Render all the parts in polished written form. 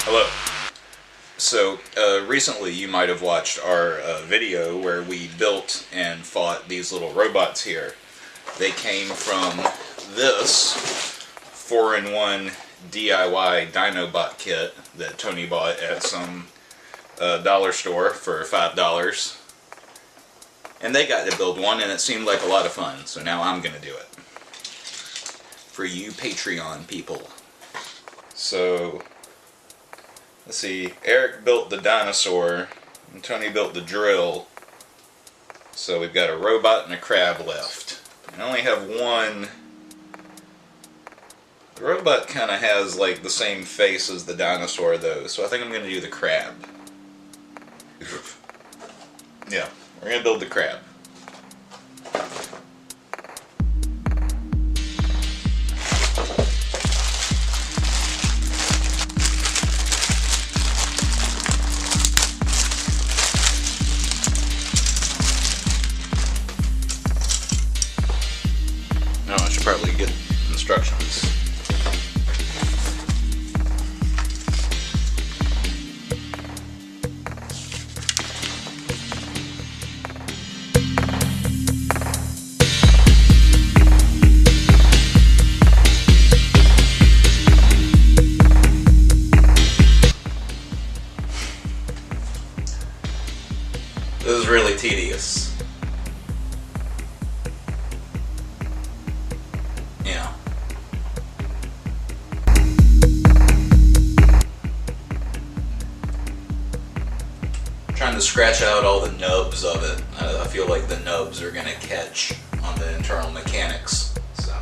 Hello. So, recently you might have watched our video where we built and fought these little robots here. They came from this 4-in-1 DIY dinobot kit that Tony bought at some dollar store for $5. And they got to build one, and it seemed like a lot of fun, so now I'm going to do it. For you Patreon people. So, let's see, Eric built the dinosaur, and Tony built the drill. So we've got a robot and a crab left. I only have one. The robot kind of has like the same face as the dinosaur though, so I think I'm going to do the crab. Yeah, we're going to build the crab. No, I should probably get instructions. This is really tedious. Yeah. Trying to scratch out all the nubs of it. I feel like the nubs are going to catch on the internal mechanics. So.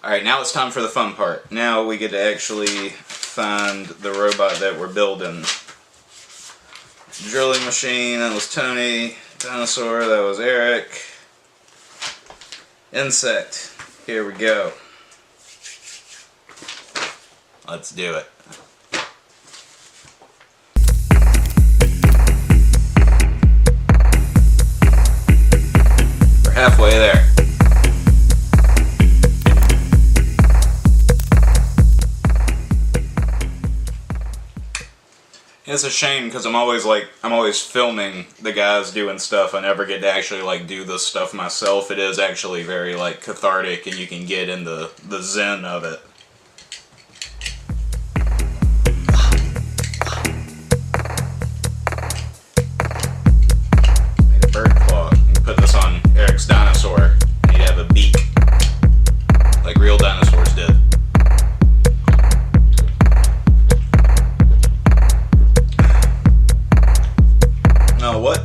Alright, now it's time for the fun part. Now we get to actually find the robot that we're building. Drilling machine, that was Tony. Dinosaur, that was Eric. Insect, here we go. Let's do it. We're halfway there. It's a shame because I'm always filming the guys doing stuff. I never get to actually like do this stuff myself. It is actually very like cathartic, and you can get in the zen of it. Made a bird claw. You can put this on Eric's dinosaur. He'd have a beak like real dinosaurs did. Oh, what?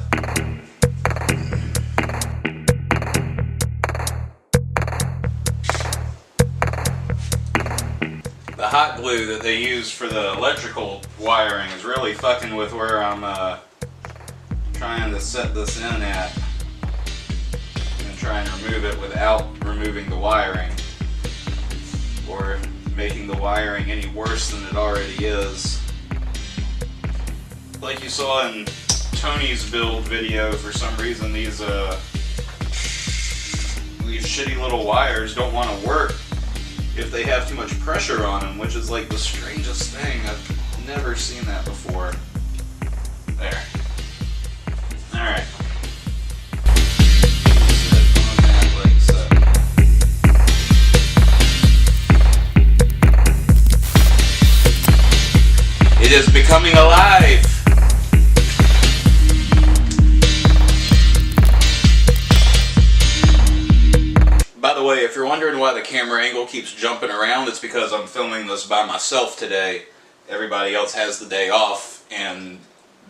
The hot glue that they use for the electrical wiring is really fucking with where I'm trying to set this in at and trying to remove it without removing the wiring or making the wiring any worse than it already is. Like you saw in Tony's build video, for some reason these shitty little wires don't want to work if they have too much pressure on them, which is like the strangest thing. I've never seen that before. There. Alright. It is becoming alive! By the way, if you're wondering why the camera angle keeps jumping around, it's because I'm filming this by myself today. Everybody else has the day off, and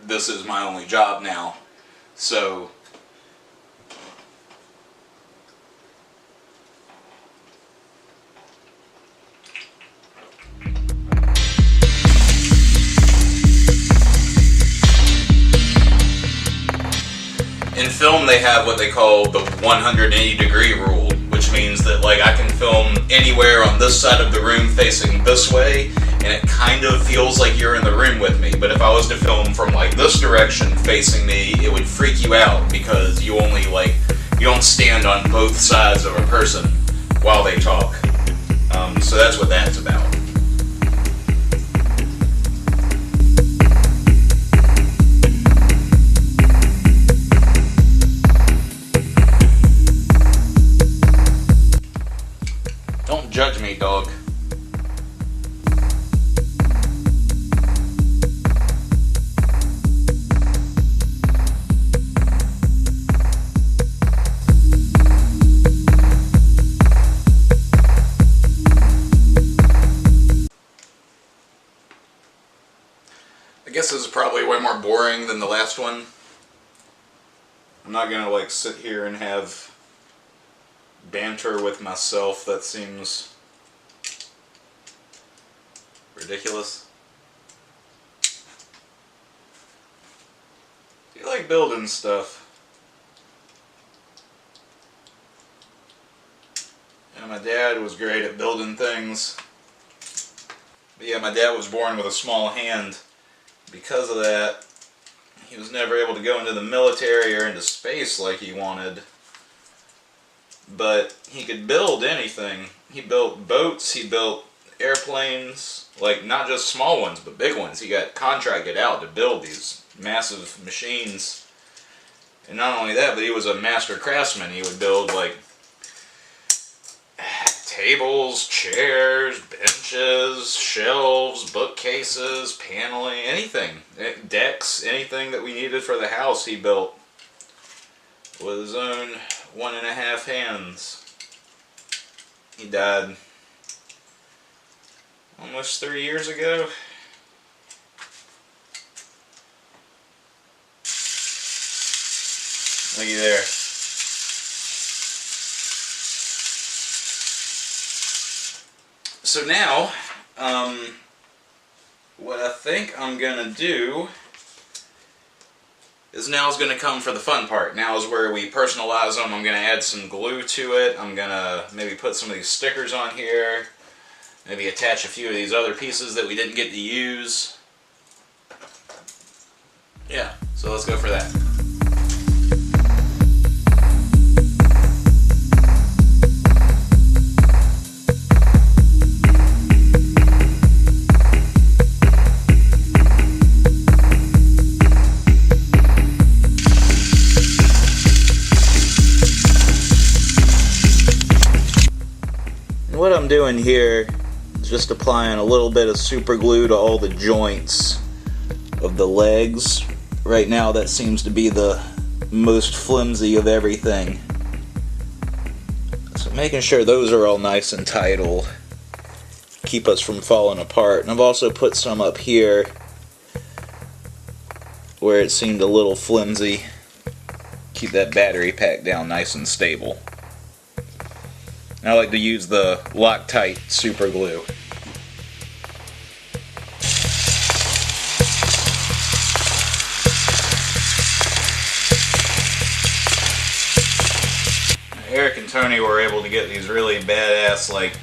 this is my only job now. So film they have what they call the 180-degree rule, which means that like I can film anywhere on this side of the room facing this way, and it kind of feels like you're in the room with me. But if I was to film from like this direction facing me, it would freak you out because you only you don't stand on both sides of a person while they talk. So that's what that's about. Don't judge me, dog. I guess this is probably way more boring than the last one. I'm not gonna like sit here and have banter with myself. That seems ridiculous. Do you like building stuff? Yeah, my dad was great at building things. But yeah, my dad was born with a small hand. Because of that, he was never able to go into the military or into space like he wanted. But he could build anything. He built boats, he built airplanes, like not just small ones, but big ones. He got contracted out to build these massive machines. And not only that, but he was a master craftsman. He would build like tables, chairs, benches, shelves, bookcases, paneling, anything. Decks, anything that we needed for the house he built with his own 1.5 hands. He died almost 3 years ago. Looky there. So now, what I think I'm gonna do is now's gonna come for the fun part. Now is where we personalize them. I'm gonna add some glue to it. I'm gonna maybe put some of these stickers on here. Maybe attach a few of these other pieces that we didn't get to use. Yeah, so let's go for that. What I'm doing here is just applying a little bit of super glue to all the joints of the legs. Right now that seems to be the most flimsy of everything. So making sure those are all nice and tight will keep us from falling apart. And I've also put some up here where it seemed a little flimsy. Keep that battery pack down nice and stable. I like to use the Loctite super glue. Eric and Tony were able to get these really badass like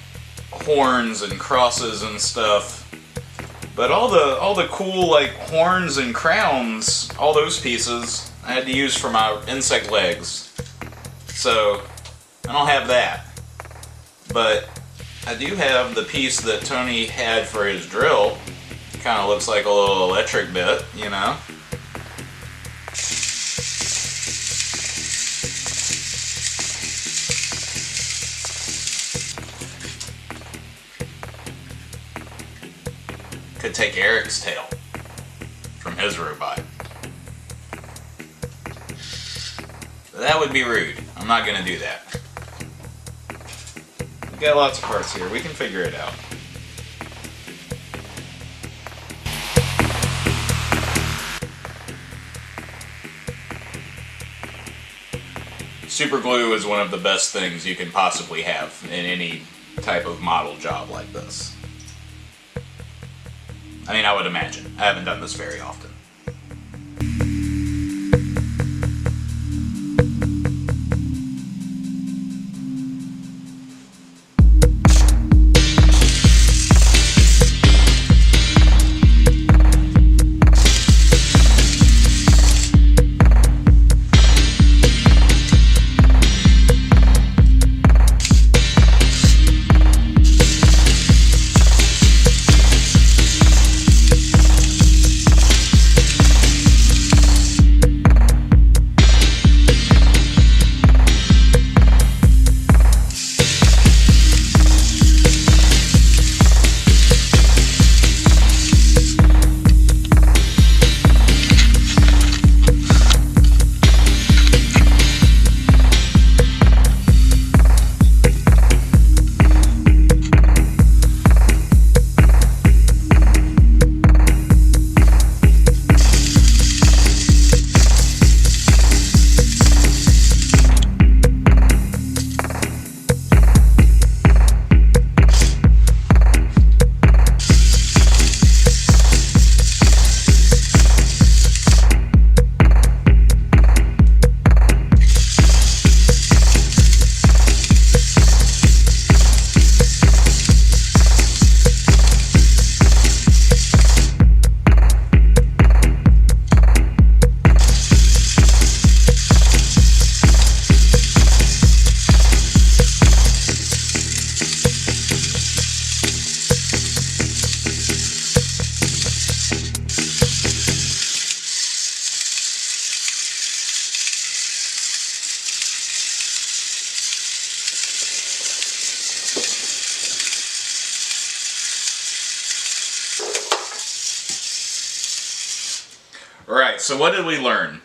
horns and crosses and stuff. But all the cool like horns and crowns, all those pieces, I had to use for my insect legs. So I don't have that. But I do have the piece that Tony had for his drill. Kind of looks like a little electric bit, you know. Could take Eric's tail from his robot. But that would be rude. I'm not going to do that. We've got lots of parts here. We can figure it out. Super glue is one of the best things you can possibly have in any type of model job like this. I mean, I would imagine. I haven't done this very often. Alright, so what did we learn?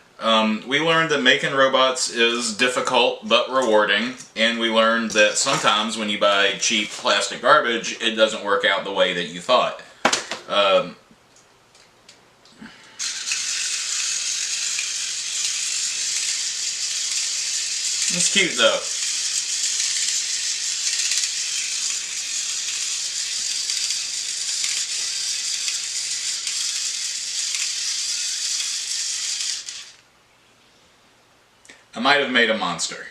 We learned that making robots is difficult but rewarding, and we learned that sometimes when you buy cheap plastic garbage, it doesn't work out the way that you thought. It's cute though. I might have made a monster.